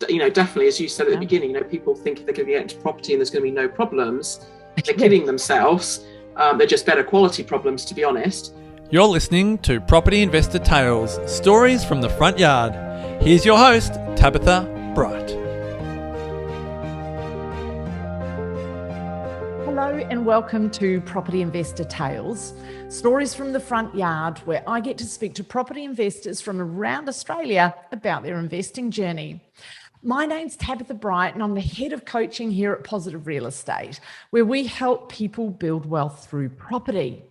definitely, as you said at the beginning, people think if they're going to get into property and there's going to be no problems, they're kidding themselves. They're just better quality problems, to be honest. You're listening to Property Investor Tales, stories from the front yard. Here's your host, Tabitha Bright. Hello and welcome to Property Investor Tales, stories from the front yard, where I get to speak to property investors from around Australia about their investing journey. My name's Tabitha Bright and I'm the head of coaching here at Positive Real Estate, where we help people build wealth through property.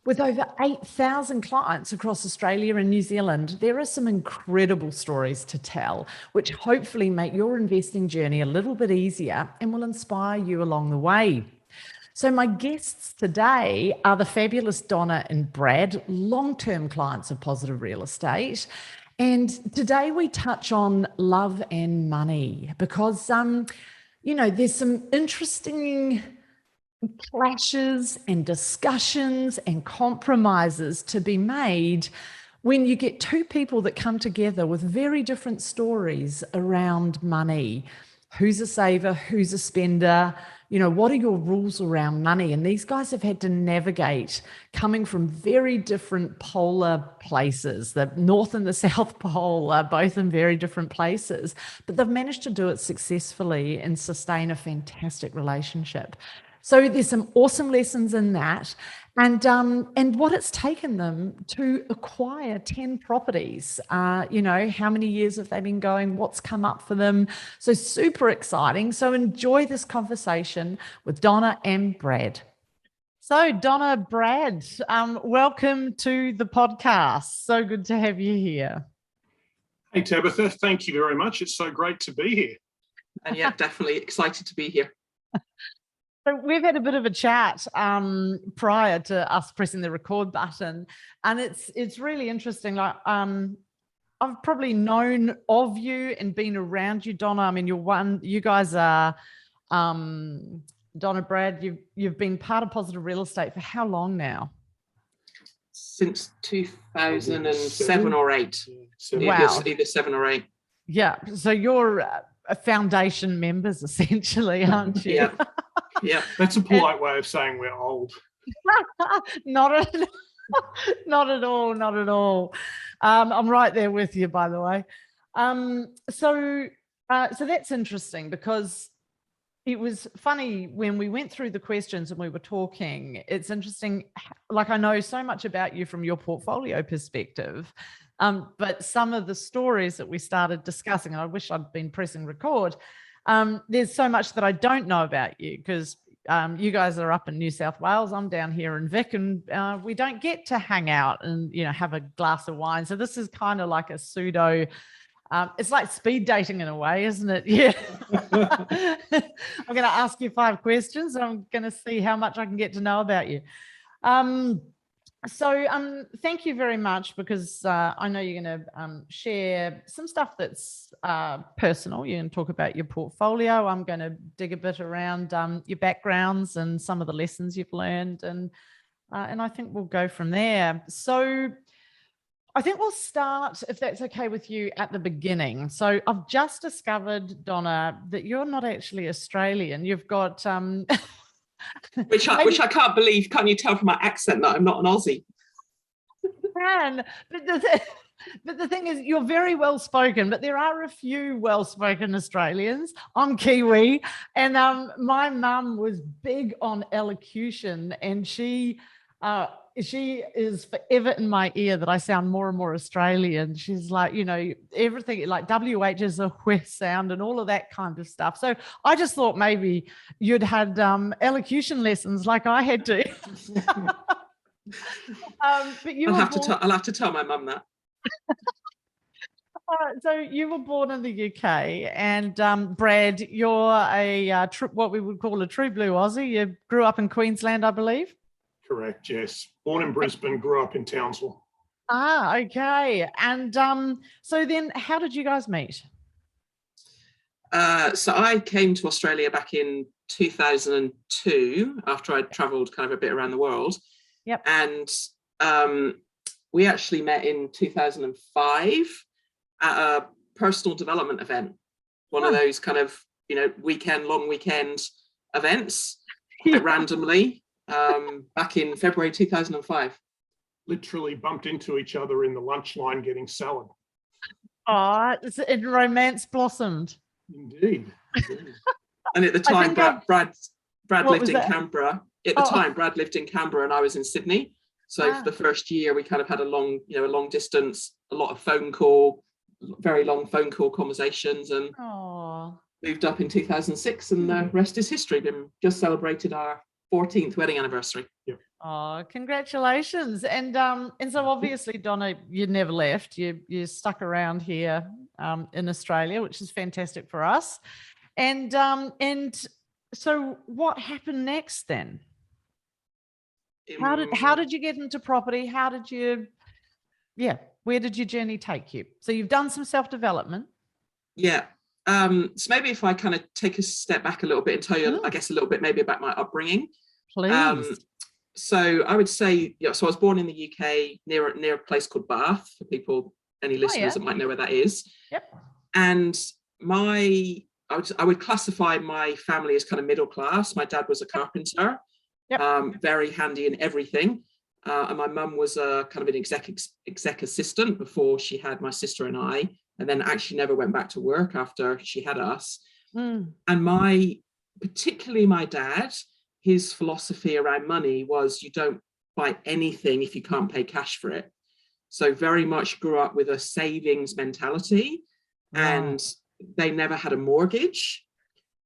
With over 8,000 clients across Australia and New Zealand, there are some incredible stories to tell, which hopefully make your investing journey a little bit easier and will inspire you along the way. So my guests today are the fabulous Donna and Brad, long-term clients of Positive Real Estate. And today we touch on love and money because, there's some interesting clashes and discussions and compromises to be made when you get two people that come together with very different stories around money. Who's a saver? Who's a spender? What are your rules around money? And these guys have had to navigate coming from very different polar places. The North and the South Pole are both in very different places, but they've managed to do it successfully and sustain a fantastic relationship. So there's some awesome lessons in that, and what it's taken them to acquire 10 properties. How many years have they been going? What's come up for them? So super exciting. So enjoy this conversation with Donna and Brad. So Donna, Brad, welcome to the podcast. So good to have you here. Hey Tabitha, thank you very much. It's so great to be here. And yeah, definitely excited to be here. So we've had a bit of a chat prior to us pressing the record button, and it's really interesting. Like I've probably known of you and been around you, Donna. I mean, you guys are Donna, Brad. You've been part of Positive Real Estate for how long now? Since 2007 or 8. Wow, either 7 or 8. Yeah. So you're foundation members essentially, aren't you? Yeah. Yeah, that's a polite way of saying we're old. Not at all. I'm right there with you, by the way. So that's interesting because it was funny when we went through the questions and we were talking. It's interesting. Like, I know so much about you from your portfolio perspective, but some of the stories that we started discussing, and I wish I'd been pressing record. There's so much that I don't know about you because you guys are up in New South Wales. I'm down here in Vic, and we don't get to hang out and have a glass of wine. So this is kind of like a pseudo. It's like speed dating in a way, isn't it? Yeah. I'm going to ask you 5 questions, and I'm going to see how much I can get to know about you. So thank you very much because I know you're going to share some stuff that's personal. You can talk about your portfolio. I'm going to dig a bit around your backgrounds and some of the lessons you've learned, and I think we'll go from there. So I think we'll start, if that's okay with you, at the beginning. So I've just discovered, Donna, that you're not actually Australian. You've got Which I can't believe. Can't you tell from my accent that I'm not an Aussie? But the thing is, you're very well spoken, but there are a few well-spoken Australians. I'm Kiwi, and my mum was big on elocution, and she is forever in my ear that I sound more and more Australian. She's like, everything like WH is a whiff sound and all of that kind of stuff. So I just thought maybe you'd had elocution lessons like I had to. But I'll have to tell my mum that. So you were born in the UK, and Brad, you're a what we would call a true blue Aussie. You grew up in Queensland, I believe. Correct, yes. Born in Brisbane, grew up in Townsville. Ah, okay. And so then how did you guys meet? So I came to Australia back in 2002 after I'd travelled kind of a bit around the world. Yep. And we actually met in 2005 at a personal development event. one of those kind of, long weekend events quite randomly back in February 2005. Literally bumped into each other in the lunch line getting salad. Oh, and romance blossomed. Indeed. And at the time, Brad lived in Canberra. At the time, Brad lived in Canberra and I was in Sydney. So for the first year, we kind of had a long distance, a lot of very long phone call conversations, and moved up in 2006, and the rest is history. We just celebrated our 14th wedding anniversary. Yep. Oh, congratulations. And so obviously, Donna, you never left. You stuck around here in Australia, which is fantastic for us. And so what happened next then? How did you get into property? Where did your journey take you? So you've done some self-development. Yeah. So maybe if I kind of take a step back a little bit and tell you, I guess, a little bit maybe about my upbringing. Please. So I would say, so I was born in the UK near a place called Bath, for any listeners that might know where that is. Yep. And I would classify my family as kind of middle class. My dad was a carpenter. Yep. Very handy in everything. And my mum was a kind of an exec assistant before she had my sister and I, and then actually never went back to work after she had us. And particularly my dad, his philosophy around money was you don't buy anything if you can't pay cash for it. So very much grew up with a savings mentality, and they never had a mortgage.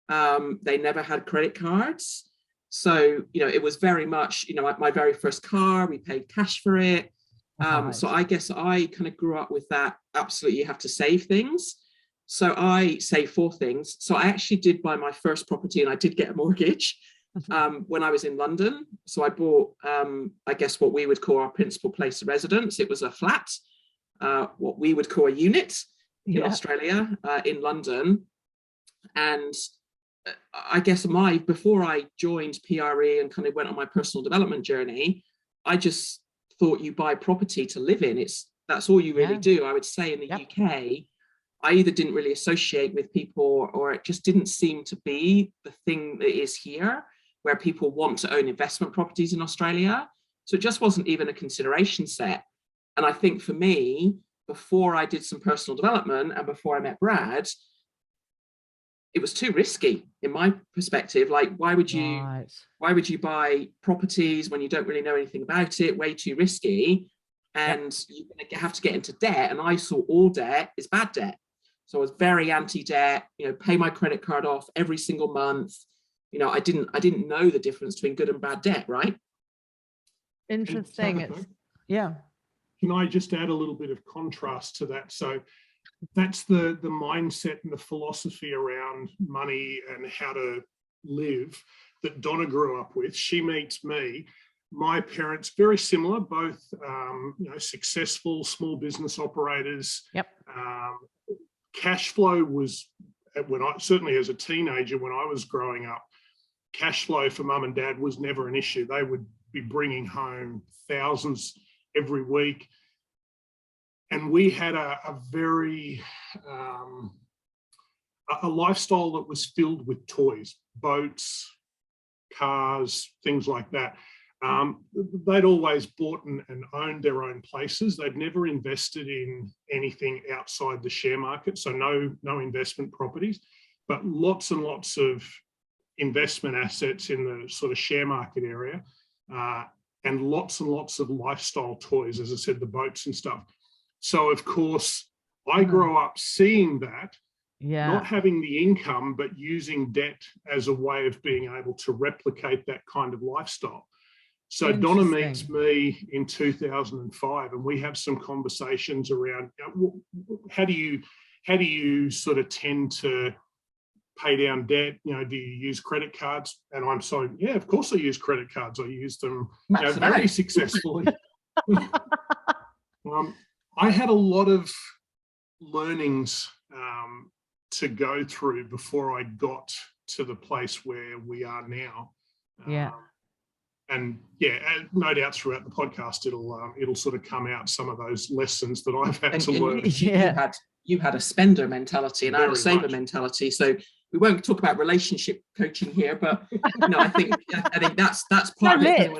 They never had credit cards. So, it was very much, my very first car, we paid cash for it. So I guess I kind of grew up with that. Absolutely, you have to save things. So I saved 4 things. So I actually did buy my first property, and I did get a mortgage when I was in London. So I bought, I guess, what we would call our principal place of residence. It was a flat, what we would call a unit in Australia, in London. And I guess before I joined PRE and kind of went on my personal development journey, I just thought you buy property to live in. That's all you really do. I would say in the UK, I either didn't really associate with people, or it just didn't seem to be the thing that is here, where people want to own investment properties in Australia. So it just wasn't even a consideration set. And I think for me, before I did some personal development and before I met Brad, it was too risky in my perspective. Like, why would you buy properties when you don't really know anything about it? Way too risky. And you're going to have to get into debt. And I saw all debt is bad debt. So I was very anti-debt, pay my credit card off every single month. I didn't know the difference between good and bad debt, right? Interesting. Can I just add a little bit of contrast to that? So that's the mindset and the philosophy around money and how to live that Donna grew up with. She meets me. My parents, very similar, both successful small business operators. Yep. Cash flow was, certainly as a teenager when I was growing up, cash flow for mum and dad was never an issue. They would be bringing home thousands every week. And we had a very, a lifestyle that was filled with toys, boats, cars, things like that. They'd always bought and owned their own places. They'd never invested in anything outside the share market, so no investment properties, but lots and lots of investment assets in the sort of share market area, and lots of lifestyle toys, as I said, the boats and stuff. So, of course, I grew up seeing that, not having the income, but using debt as a way of being able to replicate that kind of lifestyle. So Donna meets me in 2005, and we have some conversations around how do you sort of tend to pay down debt? Do you use credit cards? And I'm so, of course I use credit cards. I use them very successfully. I had a lot of learnings to go through before I got to the place where we are now. And no doubt throughout the podcast it'll sort of come out some of those lessons that I've had to learn. you had a spender mentality and I had a Very saver much. mentality. So we won't talk about relationship coaching here, but I think that's part of it.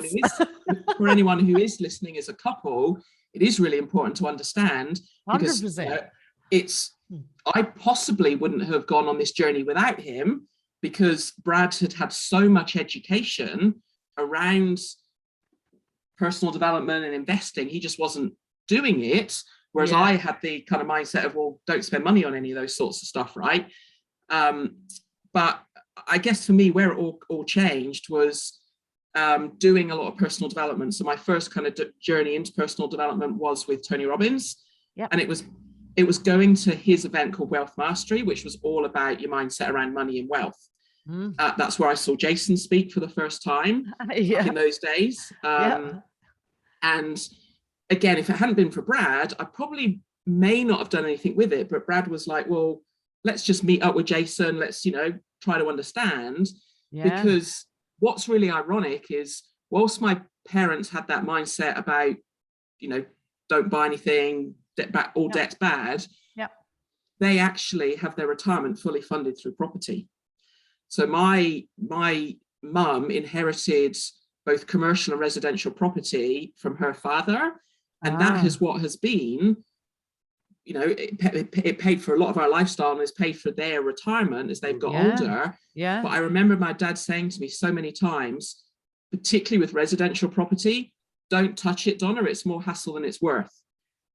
For anyone who is listening as a couple, it is really important to understand, because 100%. I possibly wouldn't have gone on this journey without him, because Brad had so much education around personal development and investing. He just wasn't doing it. Whereas I had the kind of mindset of, well, don't spend money on any of those sorts of stuff, right? But I guess for me, where it all changed was doing a lot of personal development. So my first kind of journey into personal development was with Tony Robbins. And it was going to his event called Wealth Mastery, which was all about your mindset around money and wealth. That's where I saw Jason speak for the first time in those days. And again, if it hadn't been for Brad, I probably may not have done anything with it. But Brad was like, well, let's just meet up with Jason. Let's, try to understand. Because what's really ironic is, whilst my parents had that mindset about, don't buy anything, all debt's bad, they actually have their retirement fully funded through property. So my mum inherited both commercial and residential property from her father. And that is what has been, it paid for a lot of our lifestyle and has paid for their retirement as they've got older. But I remember my dad saying to me so many times, particularly with residential property, don't touch it, Donna, it's more hassle than it's worth.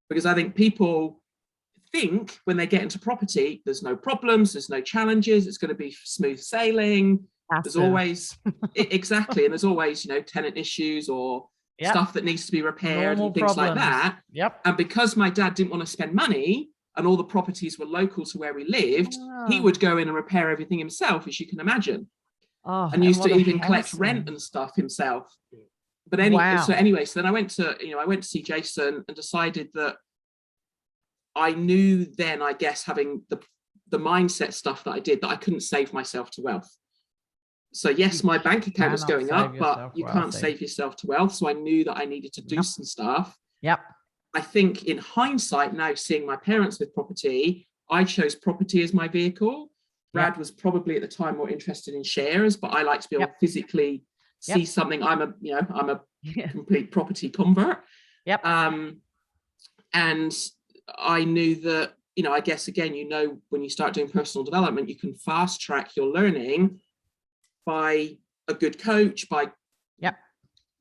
Because I think people think when they get into property, there's no problems, there's no challenges, it's going to be smooth sailing. There's always, exactly, and there's always, tenant issues or stuff that needs to be repaired and things like that. And because my dad didn't want to spend money and all the properties were local to where we lived, he would go in and repair everything himself, as you can imagine. And used to even collect rent and stuff himself. But so then I went to see Jason and decided that I knew then, I guess, having the mindset stuff that I did, that I couldn't save myself to wealth. So yes, my bank account was going up, but you can't save yourself to wealth. So I knew that I needed to do some stuff. I think in hindsight, now seeing my parents with property, I chose property as my vehicle. Brad was probably at the time more interested in shares, but I like to be able to physically see something. I'm a complete property convert. And I knew that, I guess, again, when you start doing personal development, you can fast track your learning by a good coach, by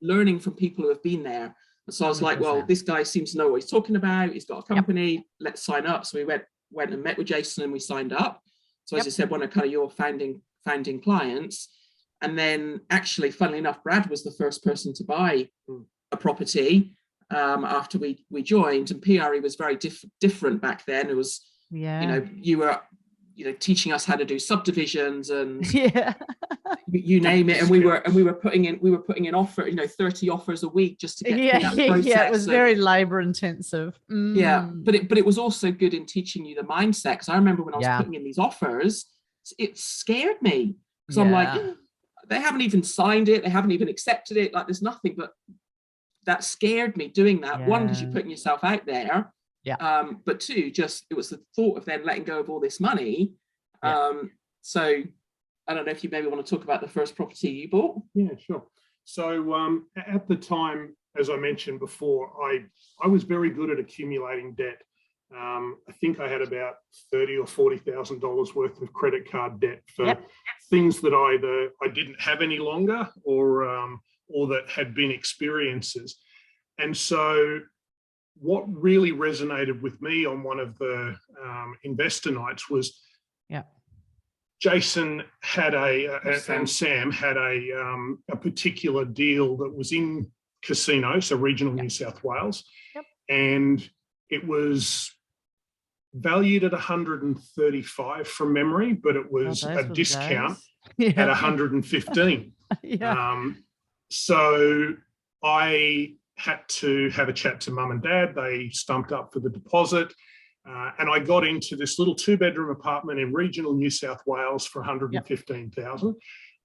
learning from people who have been there. And so I was like, well, this guy seems to know what he's talking about. He's got a company, let's sign up. So we went and met with Jason and we signed up. So as I said, one of kind of your founding clients. And then actually, funnily enough, Brad was the first person to buy a property after we joined. And PRE was very different back then. It was, you were, teaching us how to do subdivisions and you name it. And we were putting in offer, 30 offers a week just to get through that process. It was very labor intensive. But it was also good in teaching you the mindset. Because I remember when I was putting in these offers, it scared me. Because I'm like, they haven't even signed it, they haven't even accepted it, like there's nothing. But that scared me doing that. One, because you're putting yourself out there. But two, just it was the thought of then letting go of all this money. So I don't know if you maybe want to talk about the first property you bought. Yeah, sure. So at the time, as I mentioned before, I was very good at accumulating debt. I think I had about $30,000 or $40,000 worth of credit card debt for things that either I didn't have any longer or that had been experiences. And so what really resonated with me on one of the investor nights was Jason had and Sam had a particular deal that was in casino, so regional New South Wales, and it was valued at 135 from memory, but it was a discount at 115. So I had to have a chat to mum and dad. They stumped up for the deposit. And I got into this little 2-bedroom apartment in regional New South Wales for 115,000.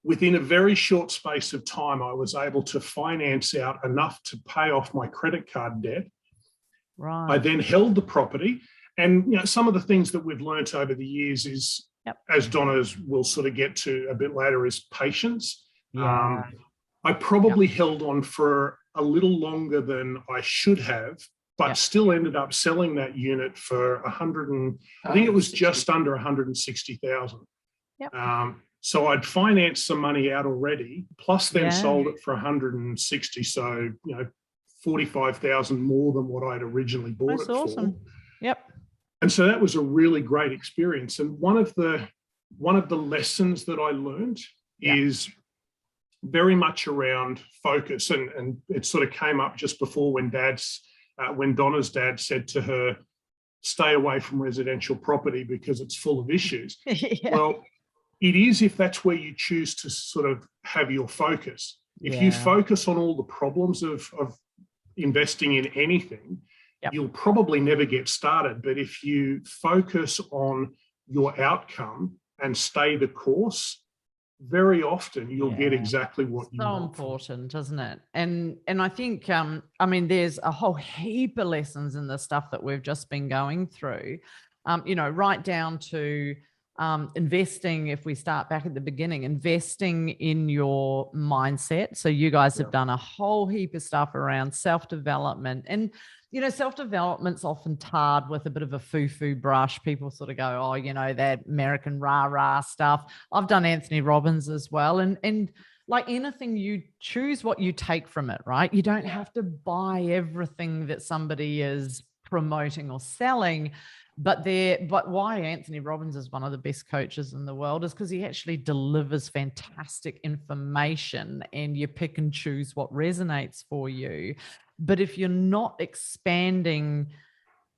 Within a very short space of time, I was able to finance out enough to pay off my credit card debt. I then held the property, And some of the things that we've learnt over the years is, Yep. as Donna will sort of get to a bit later, is patience. Yeah. I probably held on for a little longer than I should have, but still ended up selling that unit for I think it was just under 160,000. Yep. So I'd financed some money out already, plus then sold it for 160. So, 45,000 more than what I'd originally bought it awesome. for. Yep. And so that was a really great experience. And one of the lessons that I learned is very much around focus. And it sort of came up just before when Donna's dad said to her, stay away from residential property because it's full of issues. Well, it is if that's where you choose to sort of have your focus. If you focus on all the problems of investing in anything, you'll probably never get started. But if you focus on your outcome and stay the course, very often you'll get exactly what you want. So important, isn't it? And I think, there's a whole heap of lessons in the stuff that we've just been going through, right down to investing. If we start back at the beginning, investing in your mindset. So you guys have done a whole heap of stuff around self-development, and self-development's often tarred with a bit of a foo-foo brush. People sort of go, oh, that American rah-rah stuff. I've done Anthony Robbins as well. And like anything, you choose what you take from it, right? You don't have to buy everything that somebody is promoting or selling. But why Anthony Robbins is one of the best coaches in the world is because he actually delivers fantastic information, and you pick and choose what resonates for you. But if you're not expanding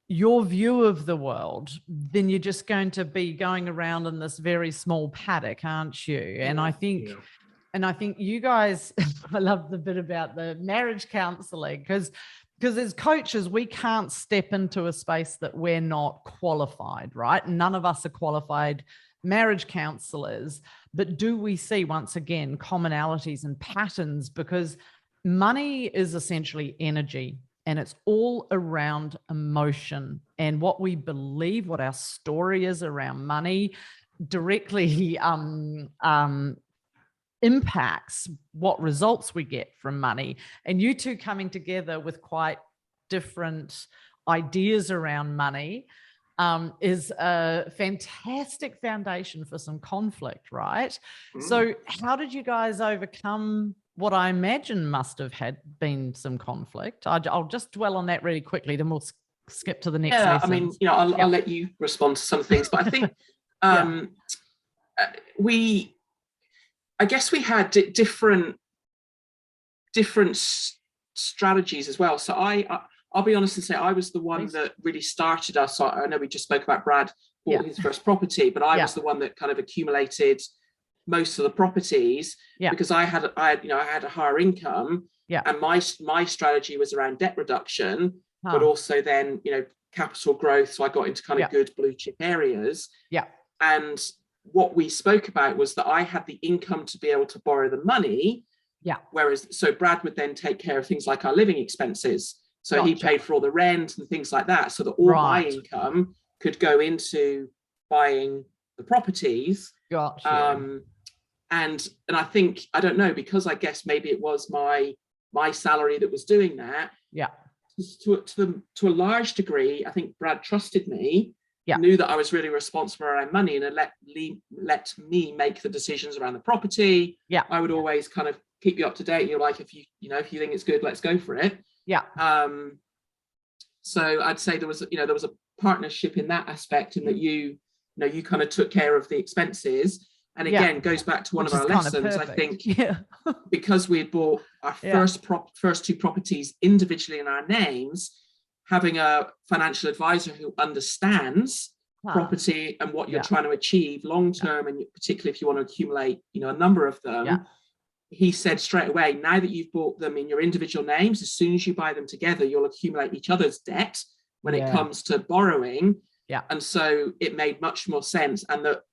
your view of the world, then you're just going to be going around in this very small paddock, aren't you? And I think you guys, I love the bit about the marriage counseling, because as coaches, we can't step into a space that we're not qualified, right? None of us are qualified marriage counselors, but do we see, once again, commonalities and patterns? Because money is essentially energy, and it's all around emotion, and what we believe, what our story is around money directly impacts what results we get from money. And you two coming together with quite different ideas around money is a fantastic foundation for some conflict, right? So how did you guys overcome what I imagine must have been some conflict? I'll just dwell on that really quickly, then we'll skip to the next lesson. I'll let you respond to some things, but I think I guess we had different strategies as well. So I'll be honest and say I was the one that really started us. I know we just spoke about Brad bought his first property, but I was the one that kind of accumulated most of the properties because I had a higher income, and my strategy was around debt reduction, but also then capital growth. So I got into kind of good blue chip areas. And what we spoke about was that I had the income to be able to borrow the money. Whereas, so Brad would then take care of things like our living expenses. So he paid for all the rent and things like that, so that all my income could go into buying the properties. And I think, I don't know, because I guess maybe it was my salary that was doing that. To a large degree, I think Brad trusted me. Knew that I was really responsible around money, and let me make the decisions around the property. I would always kind of keep you up to date. You're like, if you think it's good, let's go for it. So I'd say there was a partnership in that aspect, in that you kind of took care of the expenses. And again, goes back to one of our lessons, I think, because we had bought our first two properties individually in our names, having a financial advisor who understands property and what you're trying to achieve long term, and particularly if you want to accumulate, a number of them. He said straight away, now that you've bought them in your individual names, as soon as you buy them together, you'll accumulate each other's debt when it comes to borrowing. And so it made much more sense. And that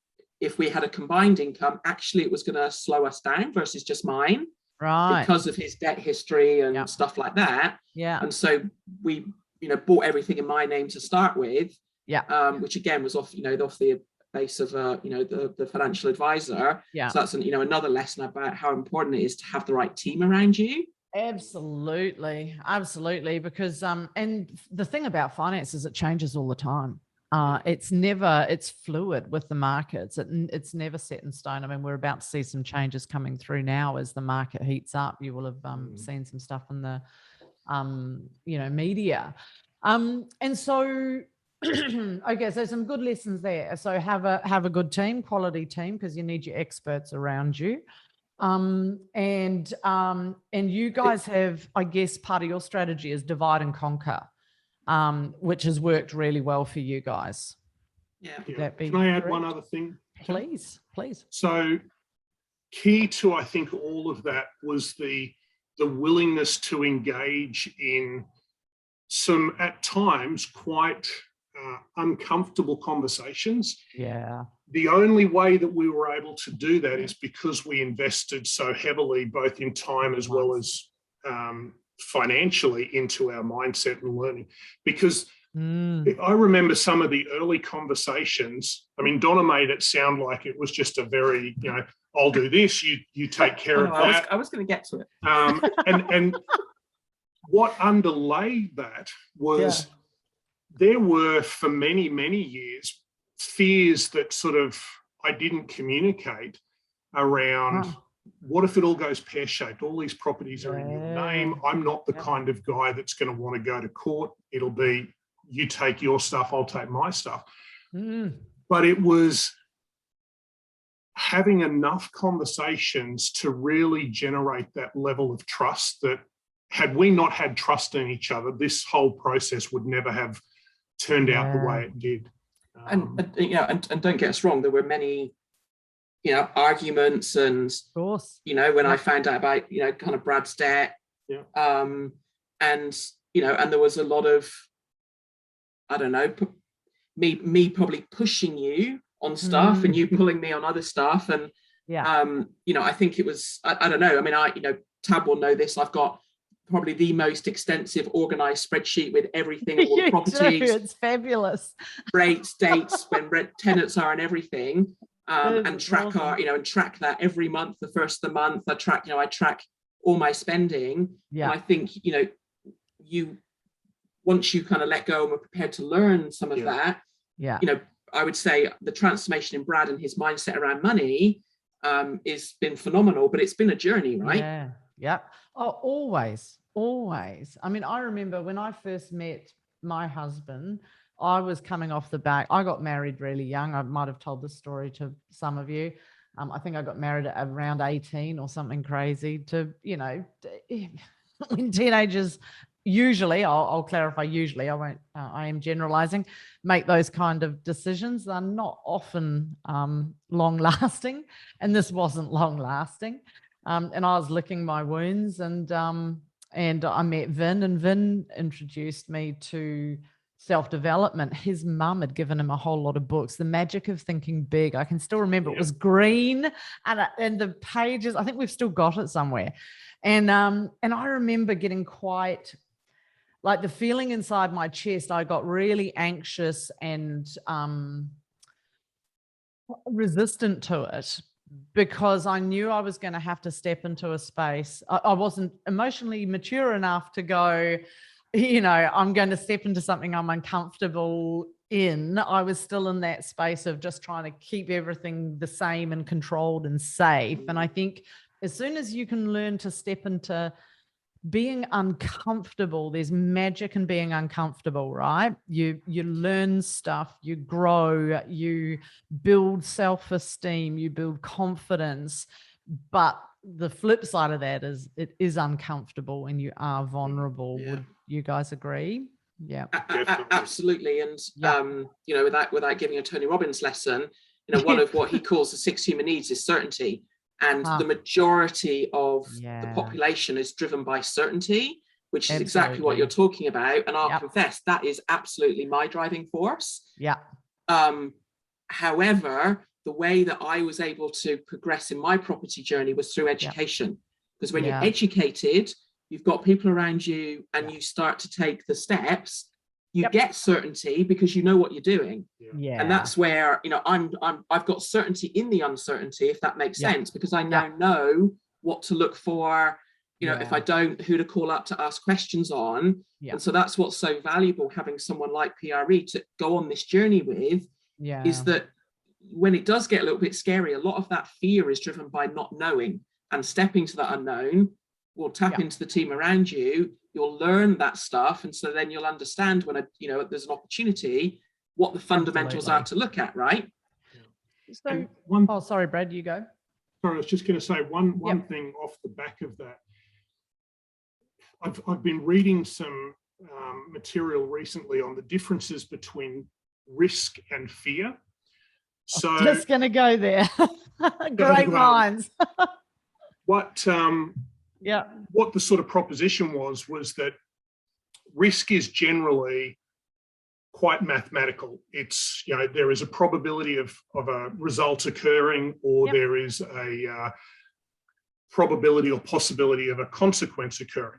if we had a combined income, actually it was going to slow us down versus just mine, because of his debt history and stuff like that. And so we bought everything in my name to start with. which again was off the base of the financial advisor. Yeah. So that's another lesson about how important it is to have the right team around you. Absolutely, because and the thing about finance is it changes all the time. It's fluid with the markets. It's never set in stone. I mean, we're about to see some changes coming through now as the market heats up. You will have seen some stuff in the media. And so okay, so some good lessons there. So have a good team, quality team, because you need your experts around you. And you guys have, I guess, part of your strategy is divide and conquer, which has worked really well for you guys. Yeah. Would that be Can I add correct? one other thing? Please. So key to, I think, all of that was the willingness to engage in some, at times, quite uncomfortable conversations. Yeah. The only way that we were able to do that is because we invested so heavily, both in time as well as financially, into our mindset and learning. Because I remember some of the early conversations. I mean, Donna made it sound like it was just a very, I'll do this, you take care of that. I was going to get to it. And what underlay that was there were, for many, many years, fears that sort of I didn't communicate around what if it all goes pear-shaped? All these properties are in your name. I'm not the kind of guy that's going to want to go to court. It'll be, you take your stuff, I'll take my stuff. But it was having enough conversations to really generate that level of trust that, had we not had trust in each other, this whole process would never have turned out the way it did. And don't get us wrong, there were many arguments, and Of course. when I found out about kind of Brad's debt, and there was a lot of, I don't know, me probably pushing you on stuff and you pulling me on other stuff, and I think it was, I don't know, I mean, Tab will know this, I've got probably the most extensive organized spreadsheet with everything, all the properties. It's fabulous. Rates, dates, when tenants are, and everything. And track and track that every month, the first of the month. I track all my spending. And I think, once you kind of let go and were prepared to learn some of that, I would say the transformation in Brad and his mindset around money has been phenomenal, but it's been a journey, right? Yeah. Oh, always. I mean, I remember when I first met my husband, I was coming off the back. I got married really young. I might have told this story to some of you. I think I got married at around 18 or something crazy to, when teenagers usually, I'll clarify, usually, I am generalizing, make those kind of decisions. They're not often long lasting. And this wasn't long lasting. And I was licking my wounds, and I met Vin, and Vin introduced me to self-development. His mum had given him a whole lot of books, The Magic of Thinking Big. I can still remember it was green, and the pages, I think we've still got it somewhere. And I remember getting quite, like, the feeling inside my chest, I got really anxious and resistant to it, because I knew I was going to have to step into a space. I wasn't emotionally mature enough to go, I'm going to step into something I'm uncomfortable in. I was still in that space of just trying to keep everything the same and controlled and safe. And I think as soon as you can learn to step into being uncomfortable, there's magic in being uncomfortable, right? You learn stuff, you grow, you build self-esteem, you build confidence. But the flip side of that is it is uncomfortable and you are vulnerable. Would you guys agree? Yeah, absolutely. And without giving a Tony Robbins lesson, one of what he calls the 6 human needs is certainty. And the majority of the population is driven by certainty, which is exactly what you're talking about. And I'll confess, that is absolutely my driving force. However, the way that I was able to progress in my property journey was through education. Because when you're educated, you've got people around you, and you start to take the steps, You get certainty because you know what you're doing. Yeah. And that's where, you know, I've got certainty in the uncertainty, if that makes sense, because I now know what to look for, you know, if I don't, who to call up to ask questions on. And so that's what's so valuable, having someone like PRE to go on this journey with, is that when it does get a little bit scary, a lot of that fear is driven by not knowing, and stepping to that unknown will tap into the team around you. You'll learn that stuff, and so then you'll understand when there's an opportunity, what the fundamentals are to look at, right? So, sorry, Brad, you go. Sorry, I was just going to say one thing off the back of that. I've been reading some material recently on the differences between risk and fear. So I'm just going to go there. Great minds. What the sort of proposition was that risk is generally quite mathematical. It's, you know, there is a probability of a result occurring, or there is a probability or possibility of a consequence occurring.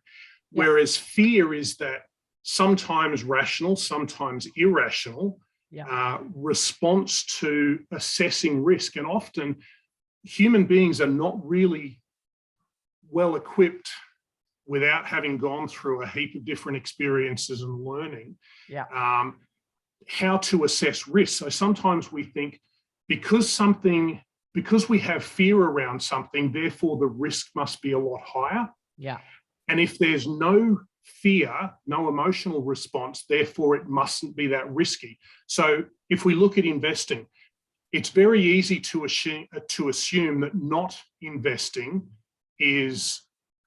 Whereas fear is that sometimes rational, sometimes irrational response to assessing risk. And often human beings are not really well equipped, without having gone through a heap of different experiences and learning, how to assess risk. So sometimes we think because we have fear around something, therefore the risk must be a lot higher. And if there's no fear, no emotional response, therefore it mustn't be that risky. So if we look at investing, it's very easy to assume that not investing is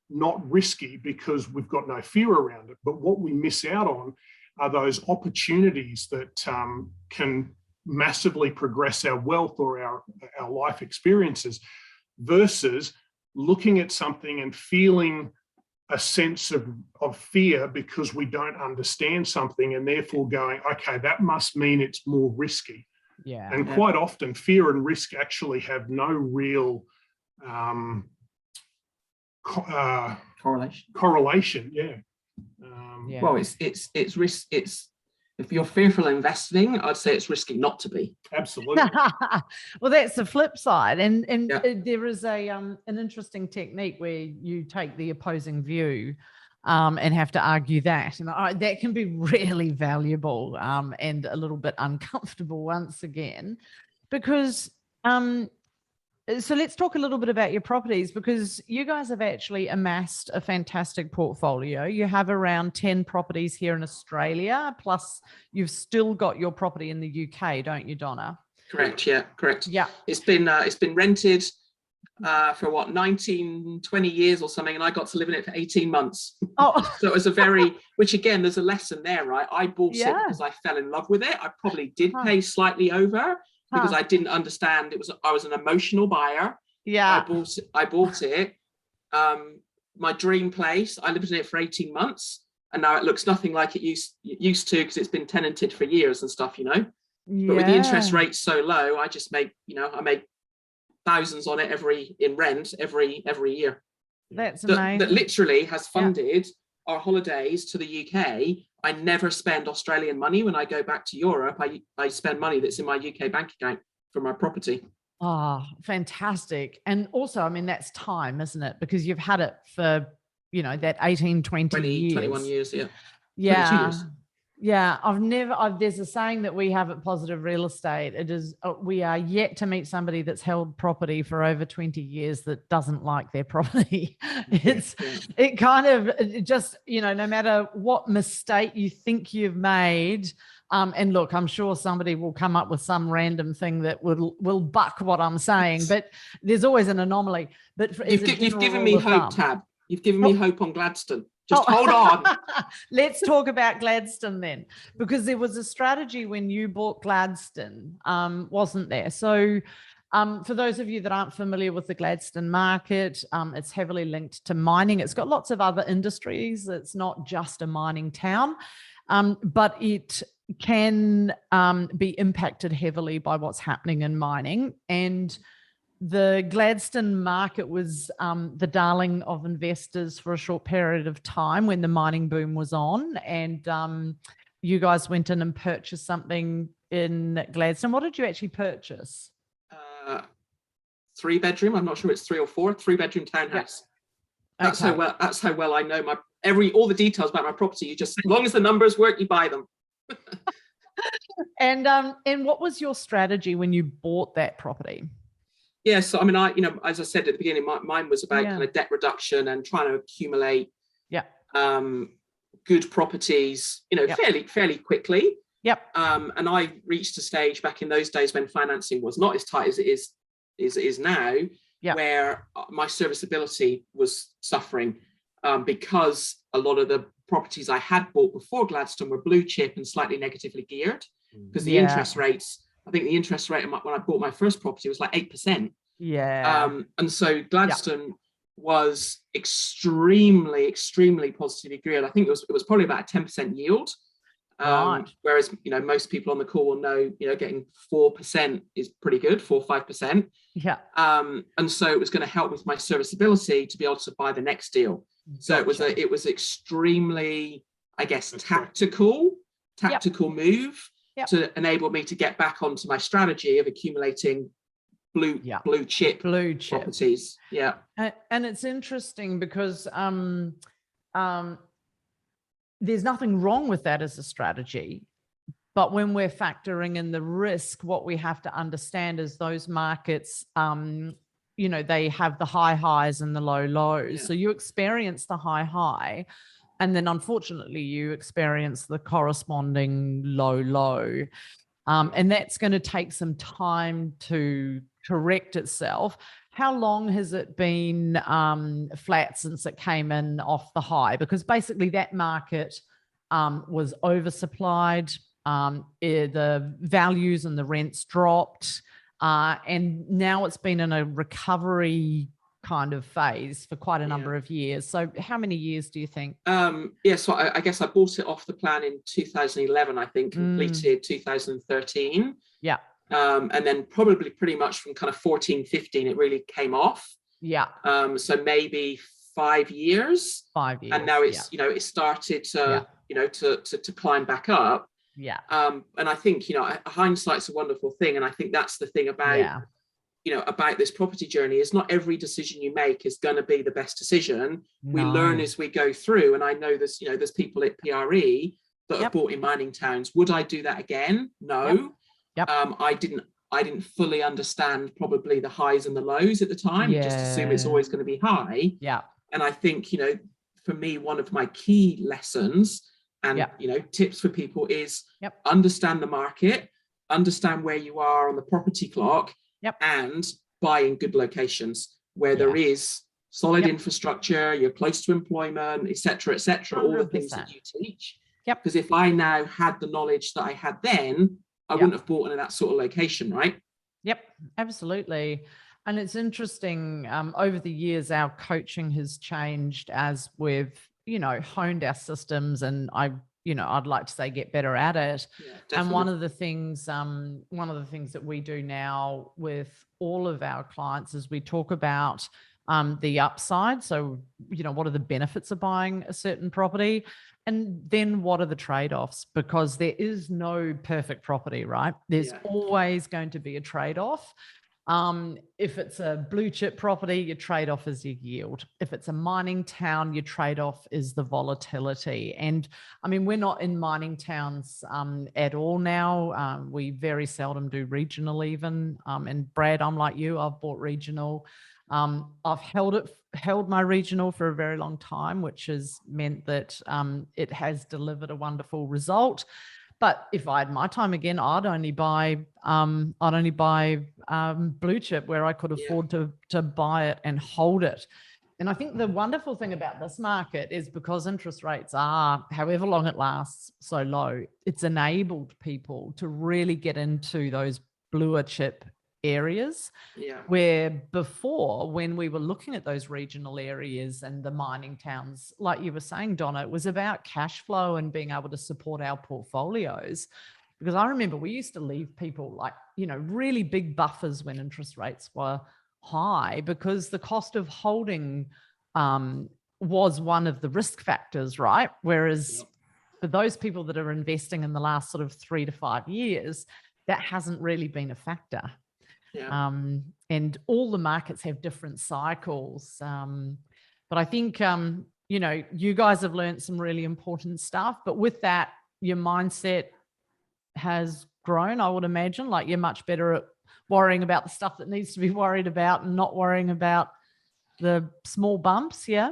not risky because we've got no fear around it. But what we miss out on are those opportunities that can massively progress our wealth or our life experiences, versus looking at something and feeling a sense of fear because we don't understand something, and therefore going, okay, that must mean it's more risky. And quite often fear and risk actually have no real correlation. Well, it's risk. If you're fearful of investing, I'd say it's risky not to be. Absolutely. Well, that's the flip side, and there is an interesting technique where you take the opposing view and have to argue that, and that can be really valuable and a little bit uncomfortable once again, because so let's talk a little bit about your properties, because you guys have actually amassed a fantastic portfolio. You have around 10 properties here in Australia, plus you've still got your property in the UK, don't you, Donna? Correct. Yeah, correct. Yeah. It's been rented for what, 19, 20 years or something, and I got to live in it for 18 months. Oh. So it was which again, there's a lesson there, right? I bought it because I fell in love with it. I probably did pay slightly over, because I didn't understand I was an emotional buyer. I bought it. My dream place. I lived in it for 18 months, and now it looks nothing like it used to, because it's been tenanted for years and stuff, you know. But with the interest rates so low, I just make, I make thousands on it in rent every year. That's amazing. That literally has funded our holidays to the UK. I never spend Australian money when I go back to Europe. I spend money that's in my UK bank account for my property. Oh, fantastic. And also, I mean, that's time, isn't it? Because you've had it for, that 18, 20 years. 21 years, yeah. Yeah. Years. Yeah, there's a saying that we have at Positive Real Estate. It is, we are yet to meet somebody that's held property for over 20 years that doesn't like their property. It kind of just, no matter what mistake you think you've made, and look, I'm sure somebody will come up with some random thing that will buck what I'm saying, but there's always an anomaly. But you've given me hope, Tab. You've given me hope on Gladstone. Just hold on. Let's talk about Gladstone then, because there was a strategy when you bought Gladstone, wasn't there? So for those of you that aren't familiar with the Gladstone market, it's heavily linked to mining. It's got lots of other industries. It's not just a mining town, but it can be impacted heavily by what's happening in mining. And the Gladstone market was the darling of investors for a short period of time when the mining boom was on. And you guys went in and purchased something in Gladstone. What did you actually purchase? 3-bedroom. I'm not sure it's 3 or 4. 3-bedroom townhouse. Yep. That's how well I know all the details about my property. You just, as long as the numbers work, you buy them. And what was your strategy when you bought that property? Yeah, so I mean, as I said at the beginning, mine was about kind of debt reduction and trying to accumulate good properties, fairly quickly. Yep. And I reached a stage back in those days when financing was not as tight as it is now, where my serviceability was suffering because a lot of the properties I had bought before Gladstone were blue chip and slightly negatively geared, because the interest rates, I think the interest rate when I bought my first property was like 8%. Yeah. And so Gladstone was extremely positively geared. I think it was probably about a 10% yield. Right. Whereas, most people on the call will know, getting 4% is pretty good, 4 or 5%. Yeah. And so it was going to help with my serviceability to be able to buy the next deal. So it was extremely, I guess, tactical move to enable me to get back onto my strategy of accumulating blue chip properties. Yeah. And it's interesting because there's nothing wrong with that as a strategy. But when we're factoring in the risk, what we have to understand is those markets, they have the high highs and the low lows. Yeah. So you experience the high, and then unfortunately you experience the corresponding low. And that's going to take some time to correct itself. How long has it been flat since it came in off the high? Because basically that market was oversupplied. The values and the rents dropped. And now it's been in a recovery kind of phase for quite a number of years. So how many years do you think? So I guess I bought it off the plan in 2011, I think, completed 2013. Yeah. And then probably pretty much from kind of 14, 15, it really came off. Yeah. So maybe 5 years. 5 years. And now it's, it started to, to climb back up. Yeah. And I think, hindsight's a wonderful thing. And I think that's the thing about, about this property journey is not every decision you make is going to be the best decision. No. We learn as we go through. And I know there's people at PRE that have bought in mining towns. Would I do that again? No. Yep. I didn't fully understand probably the highs and the lows at the time. Just assume it's always going to be high. Yeah. And I think, for me, one of my key lessons and, tips for people is understand the market, understand where you are on the property clock, and buy in good locations where there is solid infrastructure, you're close to employment, et cetera, all the things that you teach. Because if I now had the knowledge that I had then, I wouldn't have bought into that sort of location, right? Yep, absolutely. And it's interesting, over the years, our coaching has changed as we've, honed our systems, and I'd like to say get better at it. Yeah, and one of the things that we do now with all of our clients is we talk about the upside. So, what are the benefits of buying a certain property? And then what are the trade-offs? Because there is no perfect property, right? There's always going to be a trade-off. If it's a blue chip property, your trade-off is your yield. If it's a mining town, your trade-off is the volatility. And I mean, we're not in mining towns at all now. We very seldom do regional even. And Brad, I'm like you, I've bought regional. I've held my regional for a very long time, which has meant that it has delivered a wonderful result. But if I had my time again, I'd only buy blue chip where I could afford to buy it and hold it. And I think the wonderful thing about this market is because interest rates are, however long it lasts, so low, it's enabled people to really get into those bluer chip areas. Where before, when we were looking at those regional areas and the mining towns, like you were saying, Donna, it was about cash flow and being able to support our portfolios. Because I remember we used to leave people like, really big buffers when interest rates were high, because the cost of holding was one of the risk factors, right? Whereas for those people that are investing in the last sort of 3 to 5 years, that hasn't really been a factor. Yeah. And all the markets have different cycles. But I think, you know, you guys have learned some really important stuff, but with that, your mindset has grown, I would imagine. Like, you're much better at worrying about the stuff that needs to be worried about and not worrying about the small bumps. Yeah.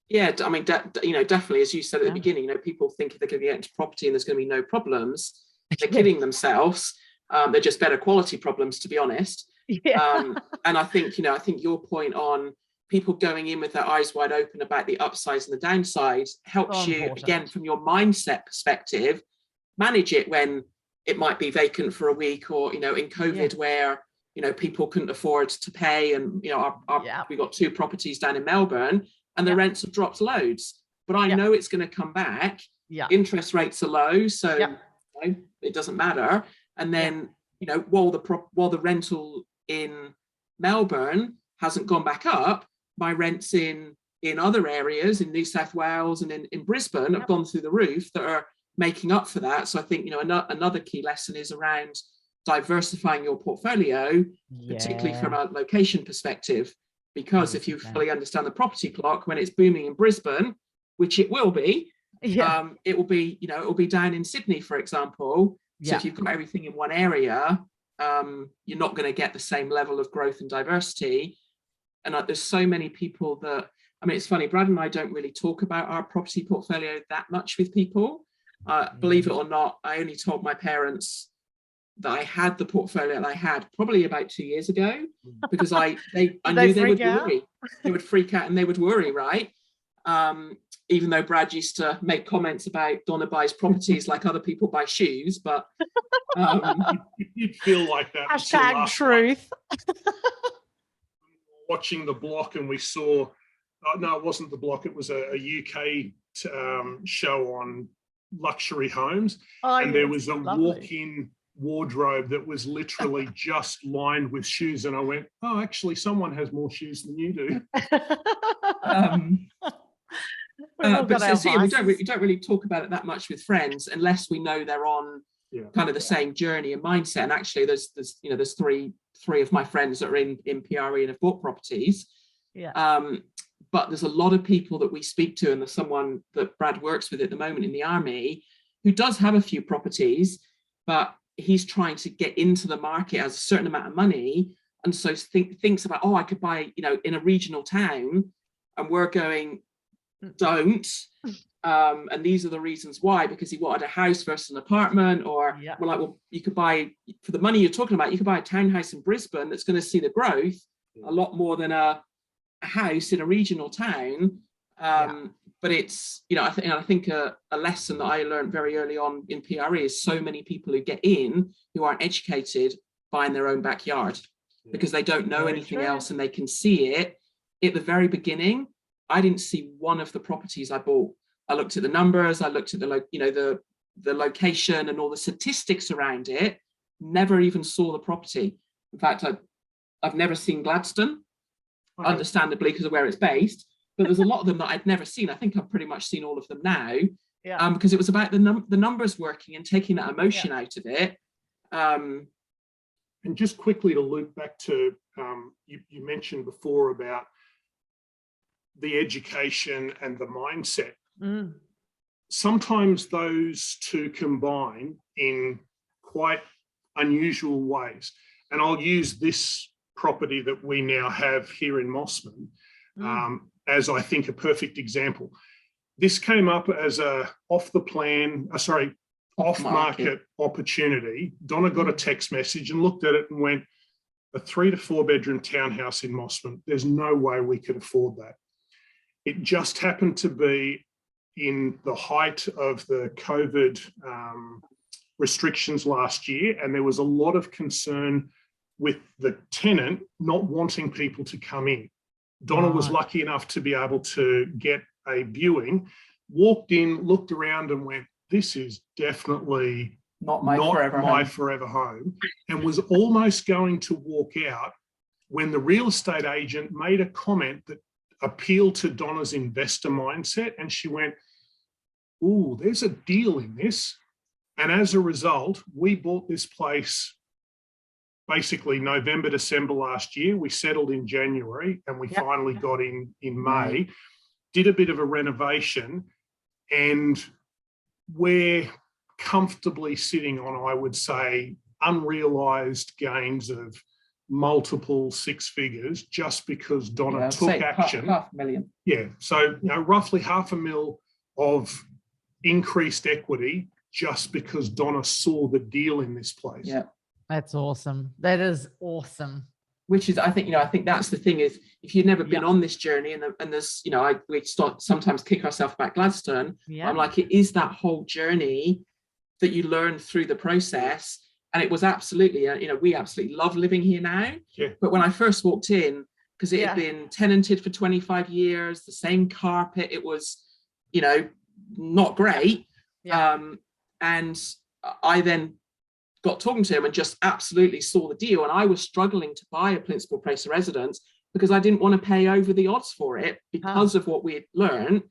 Yeah, I mean, you know, definitely, as you said at the Yeah. beginning, you know, people think if they're going to get into property and there's going to be no problems, they're kidding themselves. They're just better quality problems, to be honest. Yeah. And I think, you know, I think your point on people going in with their eyes wide open about the upsides and the downsides helps So you, important. again, from your mindset perspective, manage it when it might be vacant for a week, or, you know, in COVID where, you know, people couldn't afford to pay, and, you know, we got 2 properties down in Melbourne and the rents have dropped loads, but I know it's going to come back. Interest rates are low, so you know, it doesn't matter. And then, you know, while the rental in Melbourne hasn't gone back up, my rents in other areas in New South Wales and in Brisbane have gone through the roof, that are making up for that. So I think, you know, another key lesson is around diversifying your portfolio, particularly from a location perspective, because if you fully understand the property clock, when it's booming in Brisbane, which it will be, it will be, you know, it will be down in Sydney, for example. So if you've got everything in one area, you're not going to get the same level of growth and diversity. And there's so many people that, I mean, it's funny, Brad and I don't really talk about our property portfolio that much with people. Believe it or not, I only told my parents that I had the portfolio that I had probably about 2 years ago, because I knew they would worry. They would freak out and they would worry, right? Even though Brad used to make comments about Donna buys properties like other people buy shoes, but you'd feel like that. Hashtag truth. Watching The Block, and we saw, no, it wasn't The Block, it was a UK show on luxury homes, and there was a walk-in wardrobe that was literally just lined with shoes, and I went, oh, actually someone has more shoes than you do. But so, we don't really talk about it that much with friends unless we know they're on kind of the same journey and mindset. And actually there's you know, there's three of my friends that are in PRE and have bought properties. But there's a lot of people that we speak to, and there's someone that Brad works with at the moment in the army who does have a few properties, but he's trying to get into the market as a certain amount of money, and so thinks about, oh, I could buy, you know, in a regional town, and we're going, don't. And these are the reasons why, because he wanted a house versus an apartment, or we're like, well, you could buy, for the money you're talking about, you could buy a townhouse in Brisbane that's going to see the growth a lot more than a house in a regional town. But it's, you know, I think a lesson that I learned very early on in PRE is so many people who get in who aren't educated buying their own backyard because they don't know anything else, and they can see it. At the very beginning, I didn't see one of the properties I bought. I looked at the numbers, I looked at the location and all the statistics around it, never even saw the property. In fact, I've never seen Gladstone, understandably because of where it's based, but there's a lot of them that I'd never seen. I think I've pretty much seen all of them now, because it was about the numbers working and taking that emotion out of it. And just quickly to loop back to, you mentioned before about the education and the mindset. Sometimes those two combine in quite unusual ways. And I'll use this property that we now have here in Mossman as, I think, a perfect example. This came up as a off-market opportunity. Donna got a text message and looked at it and went, a 3 to 4 bedroom townhouse in Mossman, there's no way we could afford that. It just happened to be in the height of the COVID restrictions last year, and there was a lot of concern with the tenant not wanting people to come in. Donna was lucky enough to be able to get a viewing, walked in, looked around and went, this is definitely not my forever home, and was almost going to walk out when the real estate agent made a comment that appealed to Donna's investor mindset, and she went, ooh, there's a deal in this. And as a result, we bought this place basically November, December last year. We settled in January and we finally got in May, did a bit of a renovation, and we're comfortably sitting on, I would say, unrealised gains of multiple six figures just because Donna took action. $500,000. Yeah, so roughly $500,000 of increased equity just because Donna saw the deal in this place. Yeah, that's awesome. That is awesome. Which is, I think that's the thing is, if you've never been on this journey, and there's, we sometimes kick ourselves back Gladstone. I'm like, it is that whole journey that you learn through the process. And it was absolutely, we absolutely love living here now. Yeah. But when I first walked in, because it had been tenanted for 25 years, the same carpet, it was, not great. Yeah. And I then got talking to him and just absolutely saw the deal. And I was struggling to buy a principal place of residence because I didn't want to pay over the odds for it because of what we had learned.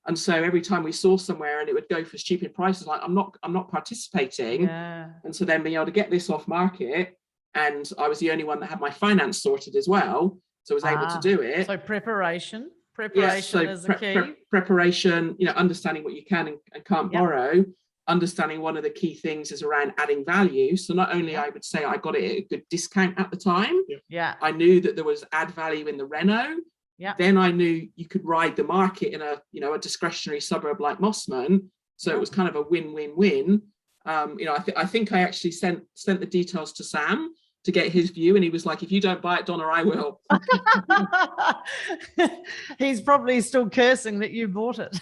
And so every time we saw somewhere and it would go for stupid prices, like I'm not participating. Yeah. And so then being able to get this off market, and I was the only one that had my finance sorted as well, so I was able to do it. So preparation is the key. Preparation, understanding what you can and can't borrow. Understanding one of the key things is around adding value. So not only I would say I got it at a good discount at the time. Yeah. I knew that there was add value in the reno. Yeah. Then I knew you could ride the market in a discretionary suburb like Mossman. So it was kind of a win-win-win. I think I actually sent the details to Sam to get his view, and he was like, "If you don't buy it, Donna, I will." He's probably still cursing that you bought it.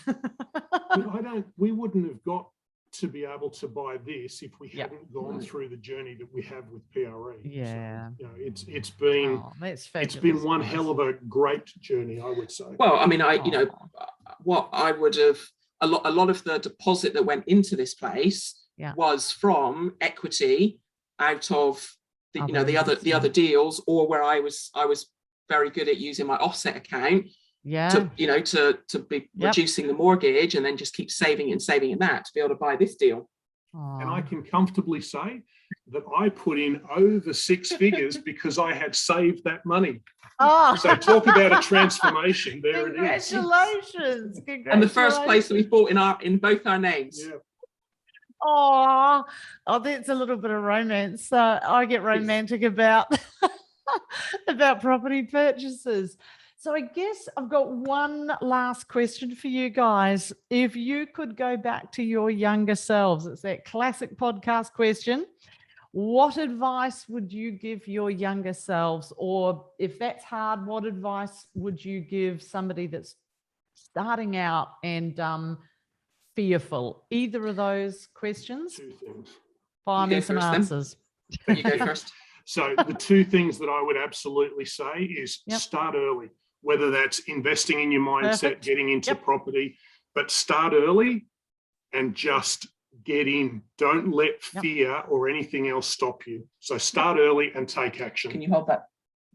We wouldn't have got to be able to buy this if we hadn't gone through the journey that we have with PRE. Yeah. So, it's been one hell of a great journey, I would say. Well, I mean, what I would have, a lot of the deposit that went into this place was from equity out of the other deals, or where I was very good at using my offset account to be reducing the mortgage and then just keep saving and that to be able to buy this deal. And I can comfortably say that I put in over six figures because I had saved that money. So talk about a transformation. There it is. Congratulations. And the first place that we bought in both our names. Yeah. Oh, that's a little bit of romance. I get romantic about property purchases. So I guess I've got one last question for you guys. If you could go back to your younger selves, it's that classic podcast question. What advice would you give your younger selves? Or if that's hard, what advice would you give somebody that's starting out and fearful? Either of those questions? Two things. Fire me some answers. You go first. So the two things that I would absolutely say is start early, whether that's investing in your mindset, getting into property, but start early and just get in. Don't let fear or anything else stop you. So start early and take action. Can you hold that?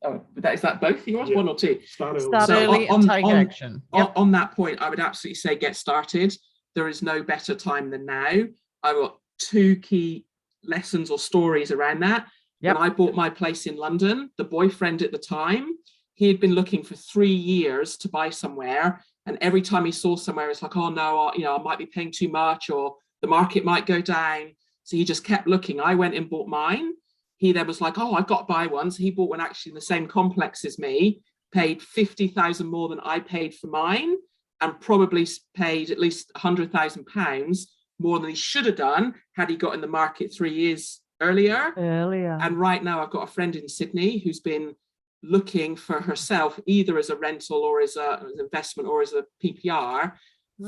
Oh, is that both yours? One or two? Start early. Start early and take action. On that point, I would absolutely say get started. There is no better time than now. I've got two key lessons or stories around that. When I bought my place in London, the boyfriend at the time, he had been looking for 3 years to buy somewhere. And every time he saw somewhere, it's like, oh no, I might be paying too much, or the market might go down. So he just kept looking. I went and bought mine. He then was like, oh, I've got to buy one. So he bought one actually in the same complex as me, paid 50,000 more than I paid for mine, and probably paid at least £100,000 more than he should have done had he got in the market 3 years earlier. And right now I've got a friend in Sydney who's been looking for herself either as a rental or as an investment or as a PPR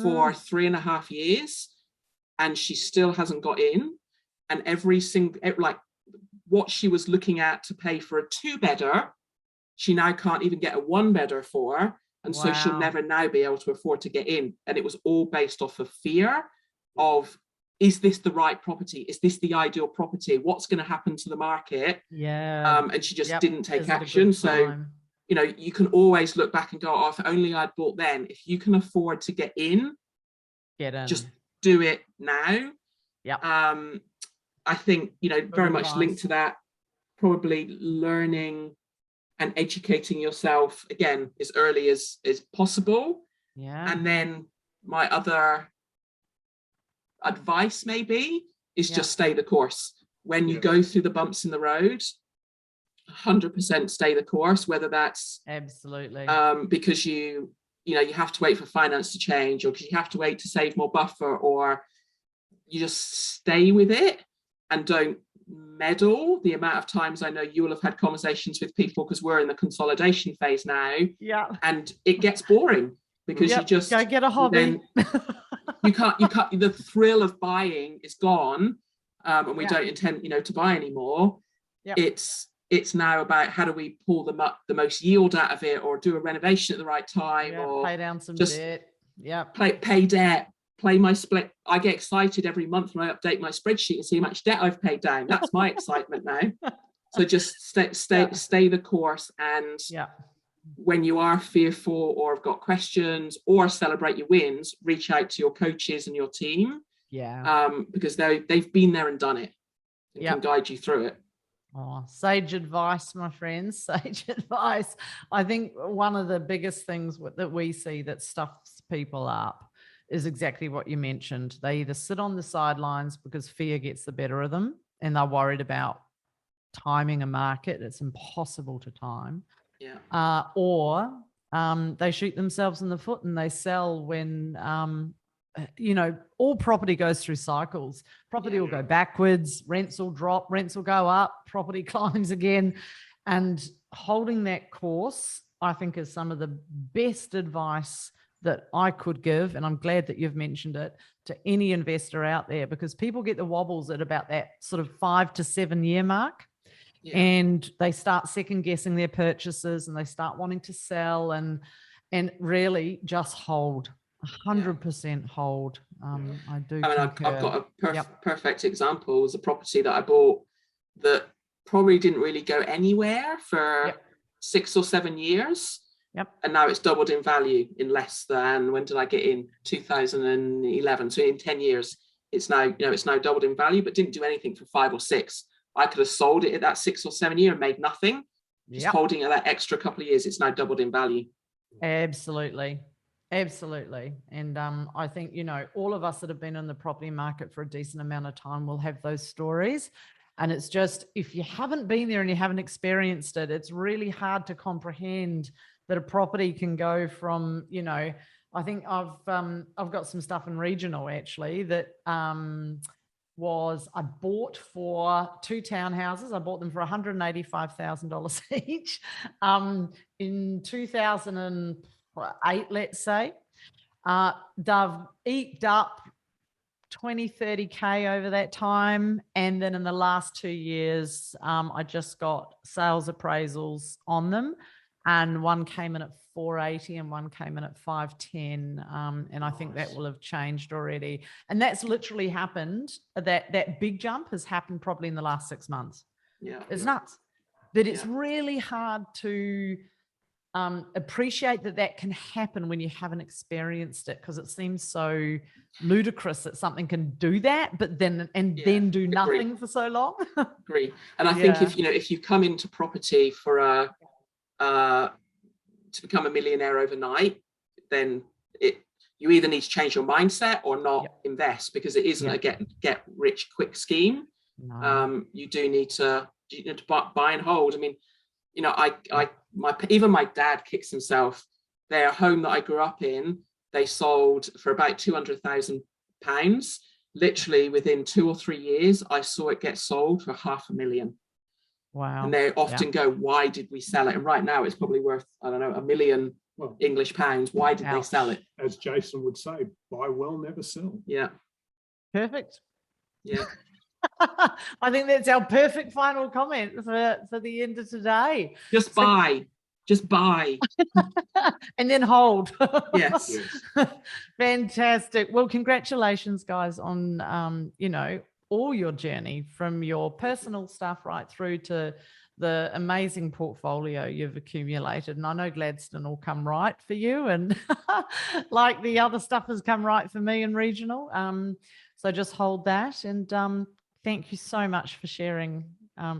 for 3.5 years, and she still hasn't got in. And every single, like what she was looking at to pay for a 2-bedder, she now can't even get a 1-bedder for, and so she'll never now be able to afford to get in. And it was all based off of fear of, is this the right property? Is this the ideal property? What's going to happen to the market? And she just didn't take action. So, you can always look back and go, oh, if only I'd bought then. If you can afford to get in, just do it now. Yeah. I think, very much advice. linked to that, probably learning and educating yourself again as early as possible. Yeah. And then my other advice maybe is just stay the course. When you go through the bumps in the road, 100% stay the course, whether that's absolutely because you have to wait for finance to change, or because you have to wait to save more buffer, or you just stay with it and don't meddle. The amount of times I know you will have had conversations with people, because we're in the consolidation phase now, and it gets boring because you just go get a hobby. you can't the thrill of buying is gone, and we don't intend to buy anymore. It's now about how do we pull the most yield out of it, or do a renovation at the right time, or pay down some just debt. Pay debt, play my split. I get excited every month when I update my spreadsheet and see how much debt I've paid down. That's my excitement now. So just stay the course, and when you are fearful or have got questions or celebrate your wins, reach out to your coaches and your team. Because they've been there and done it and can guide you through it. Oh, sage advice, my friends, sage advice. I think one of the biggest things that we see that stuffs people up is exactly what you mentioned. They either sit on the sidelines because fear gets the better of them, and they're worried about timing a market. It's impossible to time. Or they shoot themselves in the foot and they sell when all property goes through cycles. Property will go backwards, rents will drop, rents will go up, property climbs again. And holding that course, I think, is some of the best advice that I could give. And I'm glad that you've mentioned it to any investor out there, because people get the wobbles at about that sort of 5 to 7 year mark. And they start second guessing their purchases, and they start wanting to sell, and really just hold. 100% hold. I do. I've got a perfect example. It was a property that I bought that probably didn't really go anywhere for 6 or 7 years. And now it's doubled in value in less than, when did I get in? 2011. So in 10 years, it's now doubled in value, but didn't do anything for 5 or 6. I could have sold it at that 6 or 7 year and made nothing. Just holding it that extra couple of years, it's now doubled in value. Absolutely. And I think, all of us that have been in the property market for a decent amount of time will have those stories. And it's just, if you haven't been there and you haven't experienced it, it's really hard to comprehend that a property can go from, I think I've got some stuff in regional actually that I bought for 2 townhouses. I bought them for $185,000 each in 2008, let's say. They've eked up 20, 30K over that time. And then in the last 2 years, I just got sales appraisals on them. And one came in at 480 and one came in at 510. And I think that will have changed already. And that's literally happened. That big jump has happened probably in the last 6 months. It's nuts. But it's really hard to appreciate that can happen when you haven't experienced it, because it seems so ludicrous that something can do that, but then do nothing for so long. Agree. And I think if you come into property for to become a millionaire overnight, then you either need to change your mindset or not invest, because it isn't a get rich quick scheme. No. You do need to buy and hold. I mean, even my dad kicks himself. Their home that I grew up in, they sold for about £200,000. Literally within 2 or 3 years, I saw it get sold for $500,000. Wow. And they often go, why did we sell it? And right now it's probably worth, I don't know, £1 million English pounds. Why did they sell it? As Jason would say, buy well, never sell. Yeah. Perfect. Yeah. I think that's our perfect final comment for the end of today. Just buy. And then hold. Yes. Fantastic. Well, congratulations, guys, on all your journey, from your personal stuff right through to the amazing portfolio you've accumulated. And I know Gladstone will come right for you, and like the other stuff has come right for me in regional. So just hold that, and thank you so much for sharing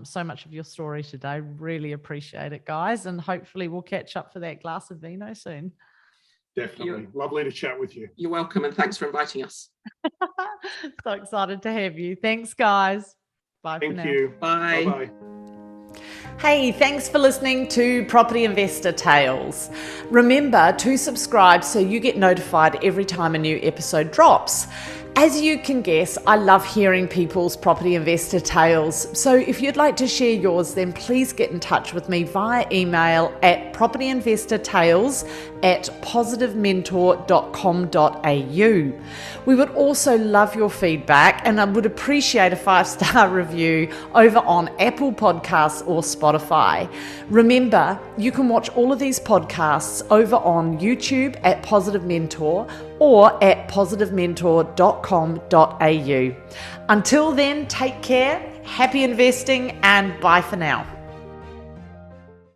so much of your story today. Really appreciate it, guys, and hopefully we'll catch up for that glass of vino soon. Definitely. Lovely to chat with you. You're welcome, and thanks for inviting us. So excited to have you. Thanks, guys. Bye for now. Thank you. Bye. Bye-bye. Hey, thanks for listening to Property Investor Tales. Remember to subscribe so you get notified every time a new episode drops. As you can guess, I love hearing people's property investor tales. So if you'd like to share yours, then please get in touch with me via email at propertyinvestortales@positivementor.com.au. We would also love your feedback, and I would appreciate a 5-star review over on Apple Podcasts or Spotify. Remember, you can watch all of these podcasts over on YouTube at Positive Mentor or at positivementor.com.au. Until then, take care, happy investing, and bye for now.